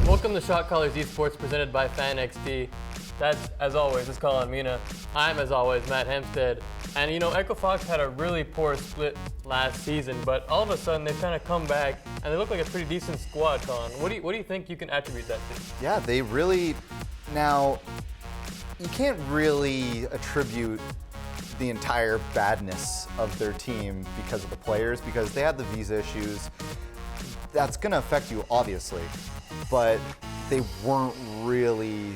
Welcome to Shot Callers eSports presented by FanXD. That's, as always, is Colin Mina. I'm, as always, Matt Hempstead. And, you know, Echo Fox had a really poor split last season, but all of a sudden they've kind of come back, and they look like a pretty decent squad, Colin. What do you think you can attribute that to? Yeah, they really, now, you can't really attribute the entire badness of their team because of the players, because they had the visa issues. That's going to affect you, obviously, but they weren't really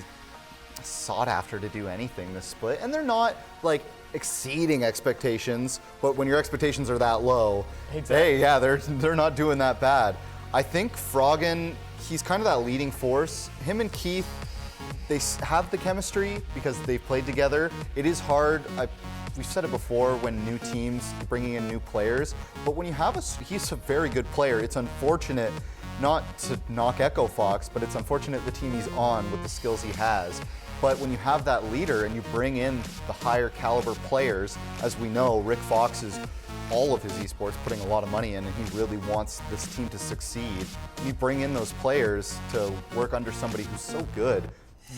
sought after to do anything this split, and they're not like exceeding expectations, but when your expectations are that low, exactly. Hey, yeah, they're not doing that bad. I think Froggen, he's kind of that leading force. Him and Keith, they have the chemistry because they've played together. It is hard. We've said it before when new teams bringing in new players, but when you have he's a very good player. It's unfortunate, not to knock Echo Fox, but it's unfortunate the team he's on with the skills he has. But when you have that leader and you bring in the higher caliber players, as we know, Rick Fox is all of his esports putting a lot of money in, and he really wants this team to succeed. You bring in those players to work under somebody who's so good,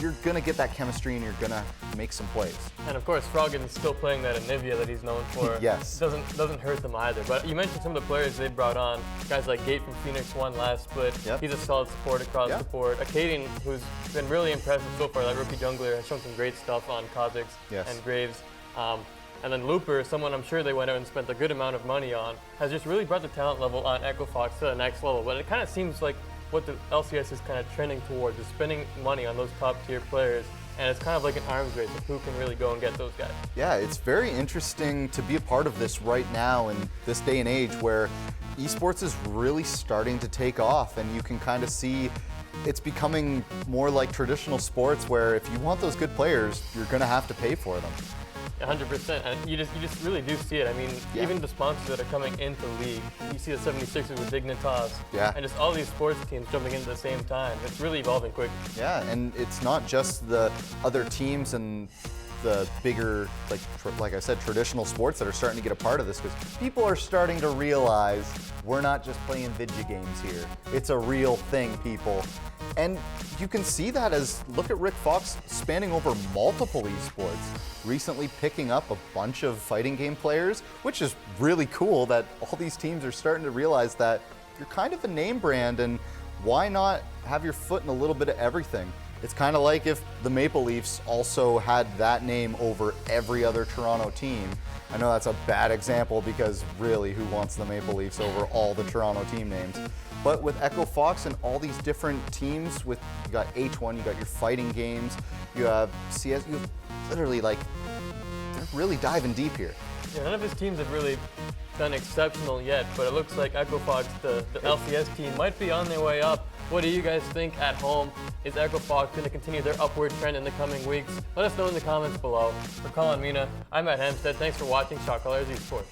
you're gonna get that chemistry and you're gonna make some plays. And of course, Froggen's still playing that Anivia that he's known for. Yes. Doesn't hurt them either. But you mentioned some of the players they brought on. Guys like Gate from Phoenix won last split. Yep. He's a solid support across the board. Akaden, who's been really impressive so far, that rookie jungler, has shown some great stuff on Kha'Zix and Graves. And then Looper, someone I'm sure they went out and spent a good amount of money on, has just really brought the talent level on Echo Fox to the next level. But it kind of seems like what the LCS is kind of trending towards is spending money on those top tier players, and it's kind of like an arms race of who can really go and get those guys. Yeah, it's very interesting to be a part of this right now in this day and age where esports is really starting to take off, and you can kind of see it's becoming more like traditional sports where if you want those good players, you're going to have to pay for them. 100%, and you just really do see it. I mean, even the sponsors that are coming into League, you see the 76ers with Dignitas, and just all these sports teams jumping in at the same time. It's really evolving quick. Yeah, and it's not just the other teams and the bigger, like I said, traditional sports that are starting to get a part of this, because people are starting to realize we're not just playing video games here. It's a real thing, people. And you can see that as, look at Rick Fox spanning over multiple esports, recently picking up a bunch of fighting game players, which is really cool that all these teams are starting to realize that you're kind of a name brand, and why not have your foot in a little bit of everything? It's kind of like if the Maple Leafs also had that name over every other Toronto team. I know that's a bad example because really, who wants the Maple Leafs over all the Toronto team names? But with Echo Fox and all these different teams, you got H1, you got your fighting games, you have CS, you have literally they're really diving deep here. Yeah, none of his teams have really done exceptional yet, but it looks like Echo Fox, the LCS team, might be on their way up. What do you guys think at home? Is Echo Fox going to continue their upward trend in the coming weeks? Let us know in the comments below. For Colin Mina, I'm Matt Hempstead. Thanks for watching Shot Callers eSports.